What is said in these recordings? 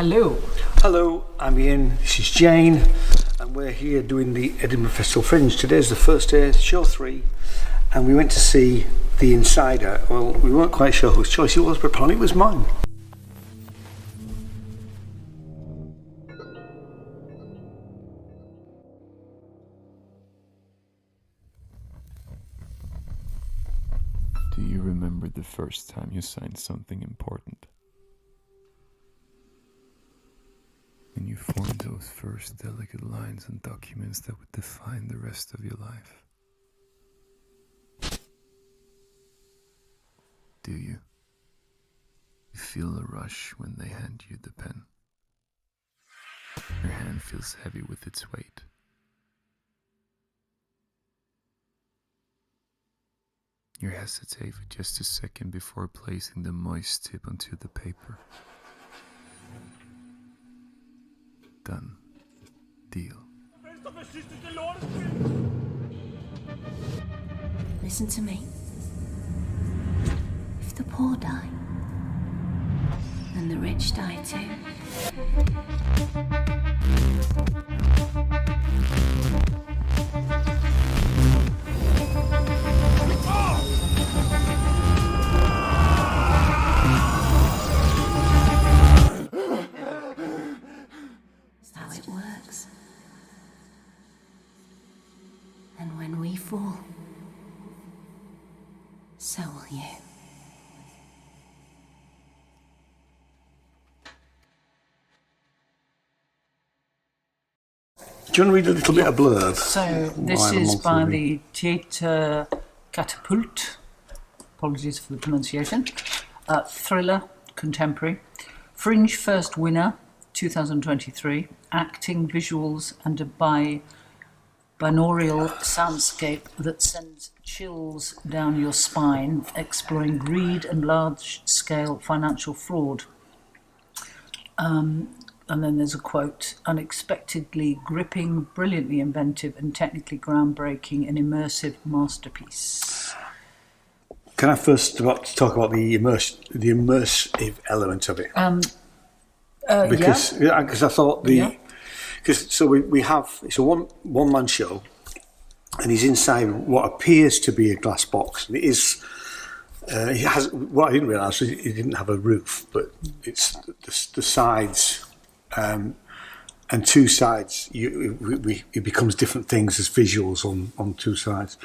Hello. Hello, I'm Ian, this is Jane, and we're here doing the Edinburgh Festival Fringe. Today's the first day, show 3, and we went to see The Insider. Well, we weren't quite sure whose choice it was, but apparently it was mine. Do you remember the first time you signed something important? When you formed those first delicate lines on documents that would define the rest of your life? Do you? You feel a rush when they hand you the pen. Your hand feels heavy with its weight. You hesitate for just a second before placing the moist tip onto the paper. Done. Deal. Listen to me. If the poor die, then the rich die too. That's how it works. And when we fall, so will you. Do you want to read a little bit of blurb? So this is by the Teater Katapult. Apologies for the pronunciation. Thriller, contemporary. Fringe First Winner, 2023. Acting, visuals, and a binaural soundscape that sends chills down your spine, exploring greed and large-scale financial fraud. And then there's a quote: unexpectedly gripping, brilliantly inventive, and technically groundbreaking, an immersive masterpiece. Can I first talk about the immersive element of it? Because I thought we have, it's a one-man show, and he's inside what appears to be a glass box. And it is. He has, what I didn't realise was it didn't have a roof, but it's the sides. And two sides, it becomes different things as visuals on two sides.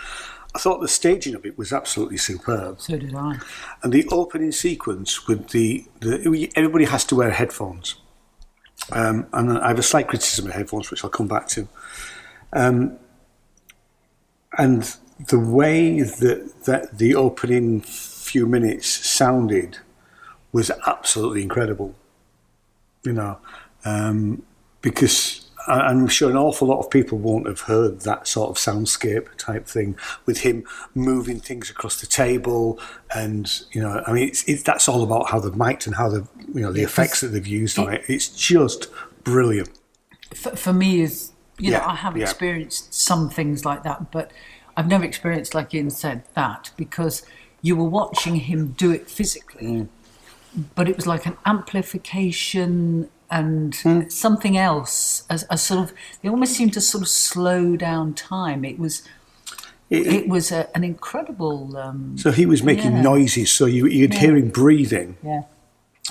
I thought the staging of it was absolutely superb. So did I. And the opening sequence with everybody has to wear headphones. And I have a slight criticism of headphones, which I'll come back to. And the way that the opening few minutes sounded was absolutely incredible. You know. Because I'm sure an awful lot of people won't have heard that sort of soundscape type thing with him moving things across the table, and I mean, that's all about how they've mic'd and how the effects that they've used on it. It's just brilliant. For me, I have experienced some things like that, but I've never experienced, like Ian said, that, because you were watching him do it physically, but it was like an amplification and something else, a sort of, they almost seemed to sort of slow down time. It was an incredible. So he was making noises, so you'd hear him breathing. Yeah.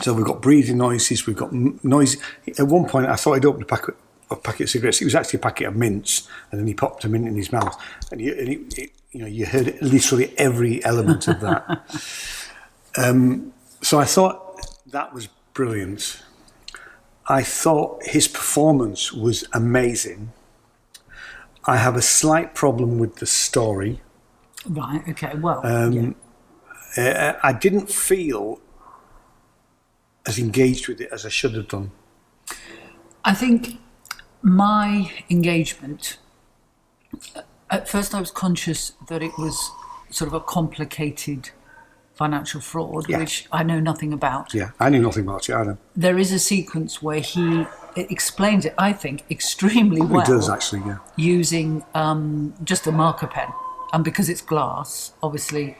So we've got breathing noises. We've got noise. At one point, I thought he'd opened a packet of cigarettes. It was actually a packet of mints, and then he popped a mint in his mouth, and you heard literally every element of that. So I thought that was brilliant. I thought his performance was amazing. I have a slight problem with the story. Right, okay, well, I didn't feel as engaged with it as I should have done. I think my engagement, at first I was conscious that it was sort of a complicated financial fraud, which I know nothing about. Yeah, I knew nothing about it either. There is a sequence where he explains it, I think, extremely well. He does, actually, yeah. Using just a marker pen. And because it's glass, obviously,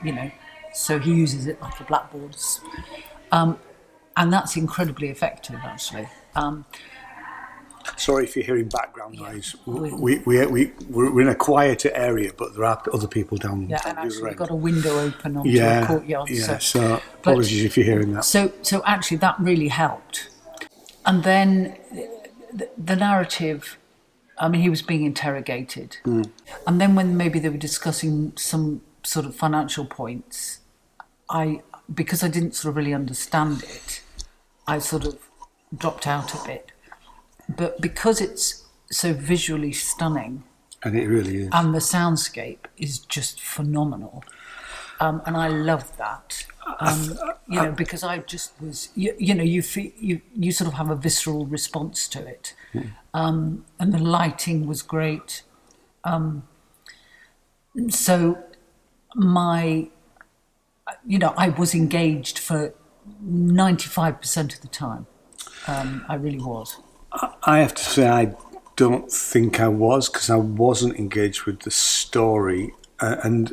so he uses it like a blackboard. and that's incredibly effective, actually. Sorry if you're hearing background noise. We're in a quieter area, but there are other people down. Yeah, down and the actually other we've got end. a window open onto a courtyard. Yeah, so apologies if you're hearing that. So actually that really helped. And then the narrative, I mean, he was being interrogated. And then when maybe they were discussing some sort of financial points, because I didn't sort of really understand it, I sort of dropped out a bit. But because it's so visually stunning, And it really is. and the soundscape is just phenomenal, and I love that. Because I just was, you sort of have a visceral response to it, and the lighting was great. So I was engaged for 95% of the time. I really was. I have to say I don't think I was, because I wasn't engaged with the story. I mean,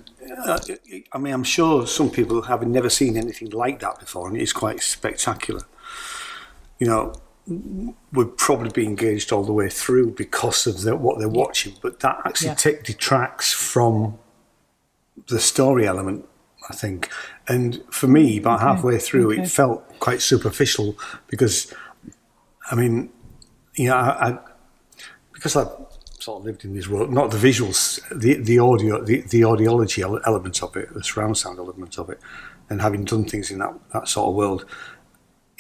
I'm sure some people, having never seen anything like that before, and it's quite spectacular, would probably be engaged all the way through because of what they're watching. But that actually detracts from the story element, I think. And for me, about halfway through, it felt quite superficial because, I mean, because I've sort of lived in this world, not the visuals, the audio, the audiology element of it, the surround sound element of it, and having done things in that sort of world,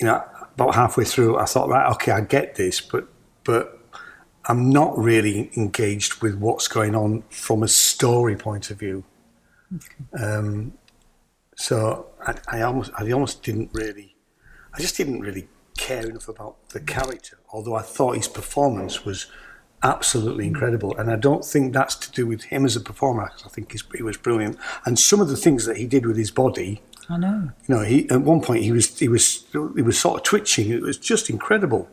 about halfway through, I thought, right, okay, I get this, but I'm not really engaged with what's going on from a story point of view. So I almost didn't really, I just didn't really care enough about the character, although I thought his performance was absolutely incredible. And I don't think that's to do with him as a performer. I think he was brilliant. And some of the things that he did with his body, I know. He at one point he was sort of twitching. It was just incredible.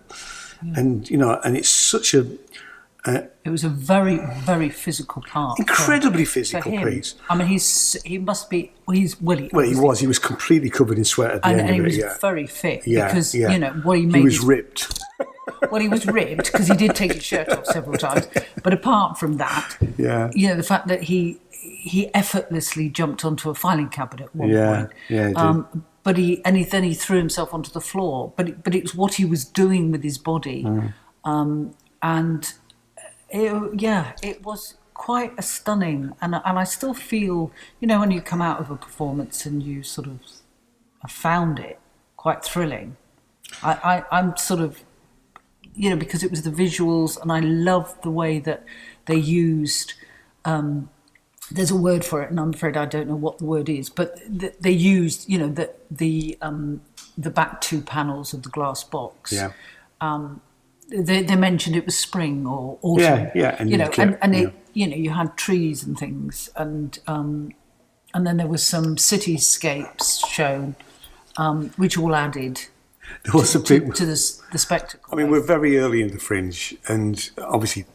And and it's such a it was a very, very physical part. Incredibly physical piece. I mean, he must be. He was completely covered in sweat at the end of it. And he was very fit because what he made. He was ripped. Well, he was ripped because he did take his shirt off several times. But apart from that, the fact that he effortlessly jumped onto a filing cabinet at one point. Yeah, he did. But then he threw himself onto the floor. But it was what he was doing with his body, and it was quite a stunning. And I still feel, when you come out of a performance and you sort of have found it quite thrilling. I'm sort of, because it was the visuals, and I loved the way that they used. There's a word for it, and I'm afraid I don't know what the word is. But they used, the back two panels of the glass box. Yeah. They mentioned it was spring or autumn. Yeah. And you had trees and things, and then there was some cityscapes shown, which all added. There was to the spectacle. I mean, we're very early in the Fringe, and obviously,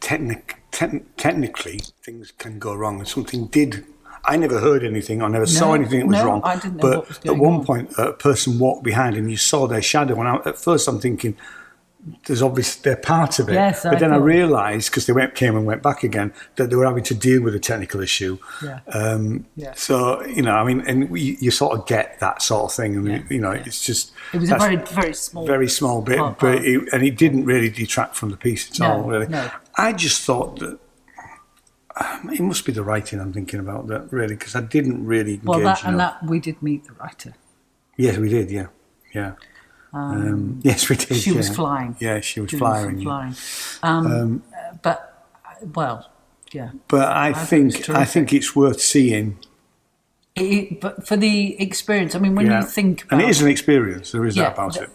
technically, things can go wrong. And something did. I never heard anything. I never saw anything that was wrong. I didn't know what was going on. At one point, a person walked behind, and you saw their shadow. And at first, I'm thinking, there's obviously they're part of it. Yes, but then I realised, because they came and went back again, that they were having to deal with a technical issue. Yeah. So I mean, and you sort of get that sort of thing, and it's just it was a very, very small bit, but it didn't really detract from the piece at all. Really, no. I just thought that it must be the writing I'm thinking about, that really, because I didn't really engage. That we did meet the writer. Yes, we did. Yeah. Yes, we did. She was flying. Yeah, she was flying. But I think it's worth seeing. But for the experience, I mean, when you think about, and it is an experience. There is that about it.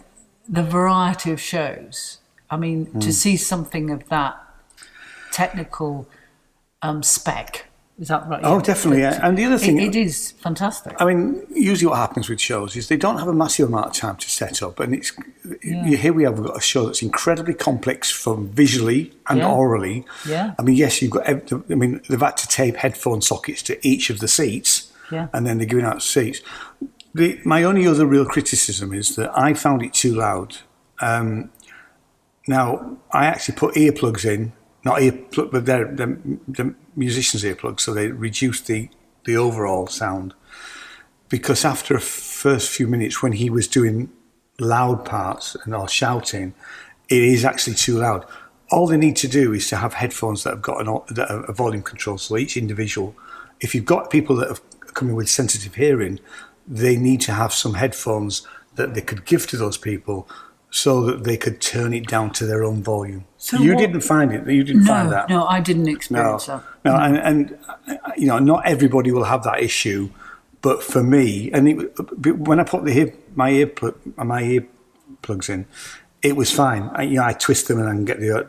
The variety of shows. I mean, to see something of that technical spec. Is that right? Oh, definitely. And the other thing... It is fantastic. I mean, usually what happens with shows is they don't have a massive amount of time to set up. And here we have got a show that's incredibly complex from visually and orally. Yeah. I mean, yes, they've had to tape headphone sockets to each of the seats. Yeah. And then they're giving out seats. My only other real criticism is that I found it too loud. Now, I actually put earplugs in, not earplugs, but they're the musicians' earplugs, so they reduce the overall sound. Because after a first few minutes, when he was doing loud parts or shouting, it is actually too loud. All they need to do is to have headphones that have got a volume control, so each individual. If you've got people that have coming with sensitive hearing, they need to have some headphones that they could give to those people so that they could turn it down to their own volume. So you didn't find it. You didn't find that. No, I didn't experience that. No, and you know, not everybody will have that issue, but for me, and when I put my earplugs in, it was fine. I twist them and I can get the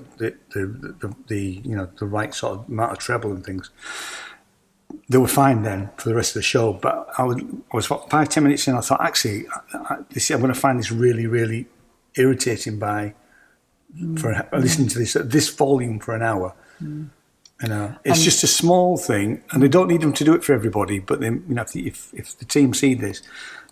right sort of amount of treble and things. They were fine then for the rest of the show, but I was what, 5-10 minutes in. I thought, actually, I'm going to find this really, really irritating for listening to this volume for an hour. You know, it's just a small thing, and they don't need them to do it for everybody. But then, you know, if the team see this,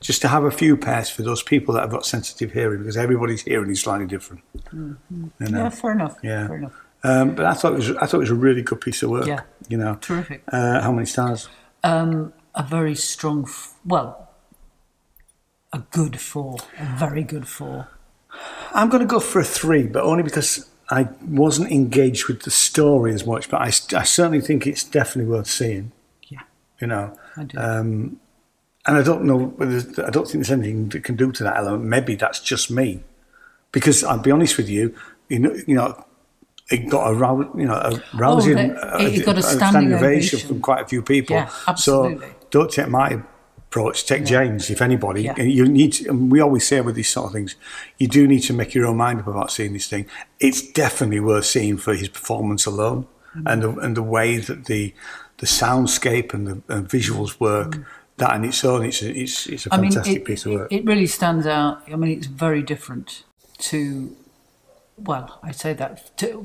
just to have a few pairs for those people that have got sensitive hearing, because everybody's hearing is slightly different. You know? Yeah, fair enough. Yeah. Fair enough. But I thought it was a really good piece of work. Yeah. You know, Terrific. How many stars? A very strong, a good 4, a very good 4. I'm going to go for a 3, but only because I wasn't engaged with the story as much. But I certainly think it's definitely worth seeing. Yeah. You know. I do. And I don't know I don't think there's anything that can do to that element. Maybe that's just me, because I'll be honest with you. You know. It got a rousing, it got a standing ovation from quite a few people. Yeah, absolutely. So don't take my approach. Take James, if anybody. Yeah. And you need to, and we always say with these sort of things, you do need to make your own mind up about seeing this thing. It's definitely worth seeing for his performance alone, and the way that the soundscape and the visuals work. That in its own, it's a fantastic piece of work. It really stands out. I mean, it's very different to. Well, I say that to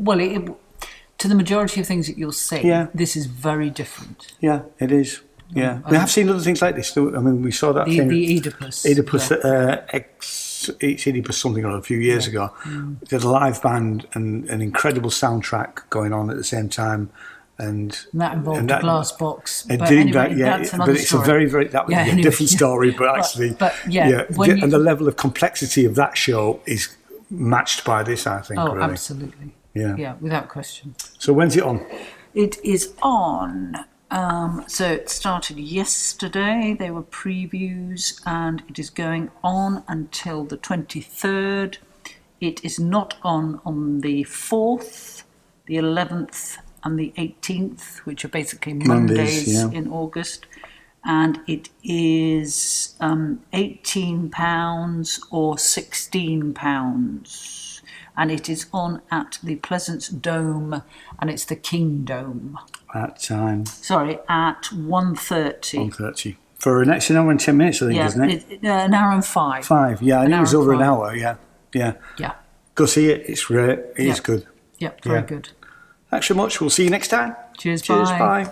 the majority of things that you'll see. Yeah. This is very different. Yeah, it is. Yeah, we have seen other things like this. I mean, we saw that thing. The Oedipus. Oedipus something or other a few years ago. They had a live band and an incredible soundtrack going on at the same time. And that involved a glass box. But that's another it's story. a very, very different story. But actually, and the level of complexity of that show is matched by this, I think. Oh, really. absolutely. Yeah, without question. So when's it on? It is on. So it started yesterday. There were previews, and it is going on until the 23rd. It is not on the 4th, the 11th, and the 18th, which are basically Mondays in August. And it is £18 or £16. And it is on at the Pleasance Dome, and it's the King Dome. At time? Sorry, at 1:30. 1:30. For an extra hour and 10 minutes, I think, isn't it? An hour and 5. 5, yeah. And it was over an hour, yeah. Go see it. It's great. It is good. Yeah, very good. Thanks so much. We'll see you next time. Cheers, bye.